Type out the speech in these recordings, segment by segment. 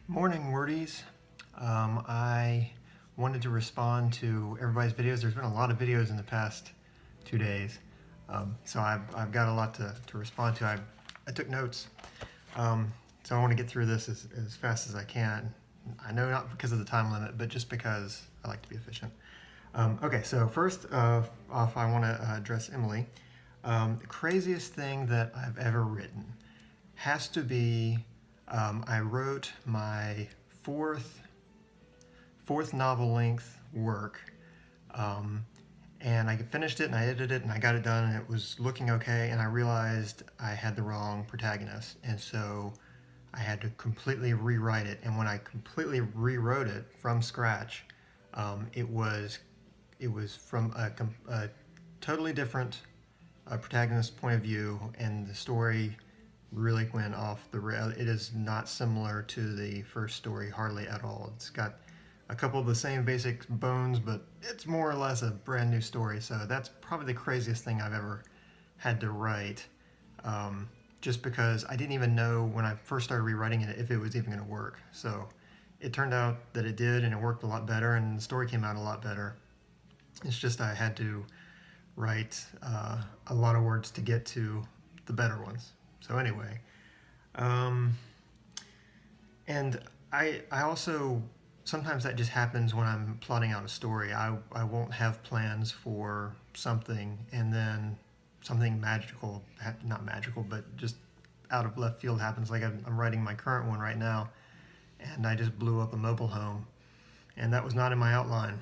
Morning, wordies. I wanted to respond to everybody's videos. There's been a lot of videos in the past 2 days, so I've got a lot to respond to. I took notes, so I want to get through this as fast as I can. I know not because of the time limit, but just because I like to be efficient. Okay, so first off, I want to address Emily. The craziest thing that I've ever written has to be I wrote my fourth novel length work, and I finished it and I edited it and I got it done and it was looking okay, and I realized I had the wrong protagonist, and so I had to completely rewrite it. And when I completely rewrote it from scratch, it was from a totally different protagonist point of view, and the story really went off the rail. It is not similar to the first story, hardly at all. It's got a couple of the same basic bones, but it's more or less a brand new story. So that's probably the craziest thing I've ever had to write, just because I didn't even know when I first started rewriting it if it was even going to work. So it turned out that it did, and it worked a lot better, and the story came out a lot better. It's just I had to write a lot of words to get to the better ones. So anyway, and I also, sometimes that just happens when I'm plotting out a story. I won't have plans for something, and then something magical, not magical, but just out of left field happens. Like I'm writing my current one right now, and I just blew up a mobile home, and that was not in my outline.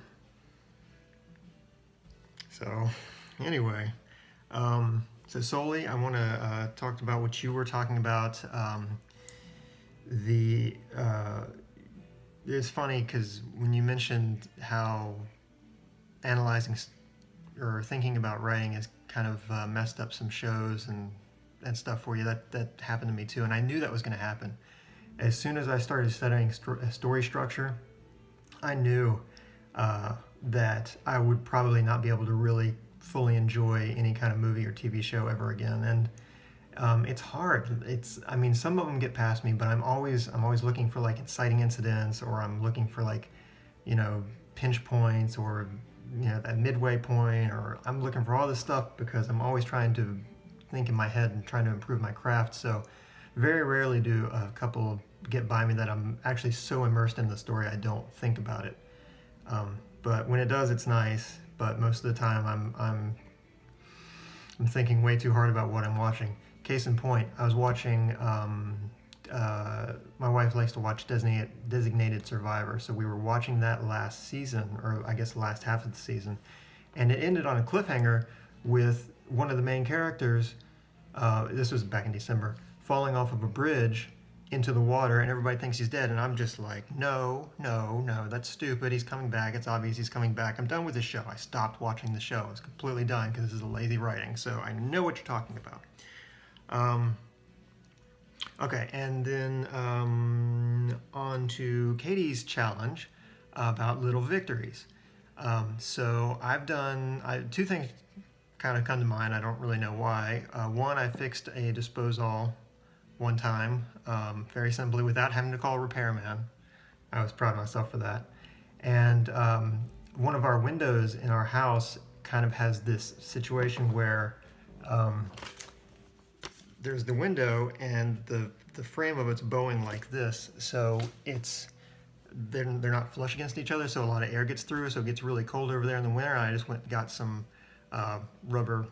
So anyway, so Solee, I want to talk about what you were talking about. It's funny because when you mentioned how analyzing or thinking about writing has kind of messed up some shows and stuff for you, that happened to me too, and I knew that was going to happen. As soon as I started studying story structure, I knew that I would probably not be able to really fully enjoy any kind of movie or TV show ever again. And it's hard. I mean, some of them get past me, but I'm always looking for like inciting incidents, or I'm looking for like, pinch points, or that midway point, or I'm looking for all this stuff because I'm always trying to think in my head and trying to improve my craft. So very rarely do a couple get by me that I'm actually so immersed in the story I don't think about it. But when it does, it's nice. But most of the time, I'm thinking way too hard about what I'm watching. Case in point, I was watching. My wife likes to watch Designated Survivor, so we were watching that last season, or I guess the last half of the season, and it ended on a cliffhanger with one of the main characters. This was back in December, falling off of a bridge into the water, and everybody thinks he's dead, and I'm just like, no, that's stupid. He's coming back. It's obvious he's coming back. I'm done with this show. I stopped watching the show. I was completely done because this is a lazy writing, so I know what you're talking about. Okay, and then on to Katie's challenge about little victories. So I've done two things kind of come to mind. I don't really know why. One, I fixed a disposal one time, very simply, without having to call a repairman. I was proud of myself for that. And one of our windows in our house kind of has this situation where there's the window and the frame of it's bowing like this, so they're not flush against each other, so a lot of air gets through, so it gets really cold over there in the winter. And I just went and got some rubber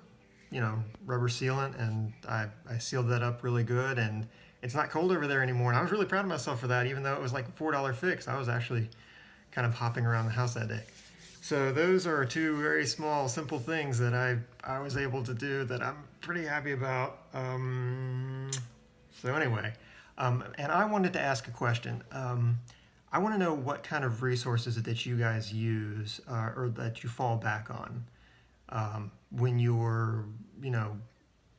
sealant, and I sealed that up really good, and it's not cold over there anymore. And I was really proud of myself for that, even though it was like a $4 fix. I was actually kind of hopping around the house that day. So those are two very small, simple things that I was able to do that I'm pretty happy about. So anyway, and I wanted to ask a question. I want to know what kind of resources that you guys use or that you fall back on when you're,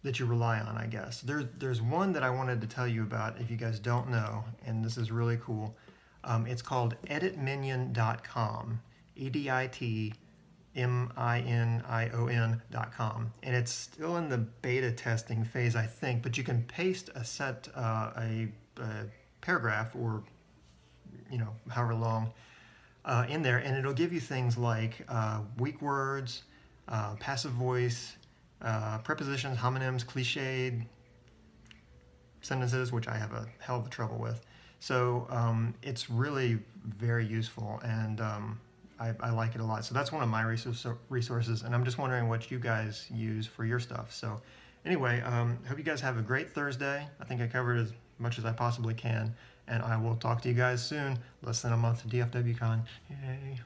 that you rely on, I guess. There's one that I wanted to tell you about if you guys don't know, and this is really cool. It's called editminion.com, editminion.com, and it's still in the beta testing phase, I think, but you can paste a paragraph or however long in there, and it'll give you things like weak words, passive voice, prepositions, homonyms, cliched sentences, which I have a hell of a trouble with. So it's really very useful, and I like it a lot. So that's one of my resources, and I'm just wondering what you guys use for your stuff. So anyway, hope you guys have a great Thursday. I think I covered as much as I possibly can, and I will talk to you guys soon. Less than a month to DFWCon. Yay.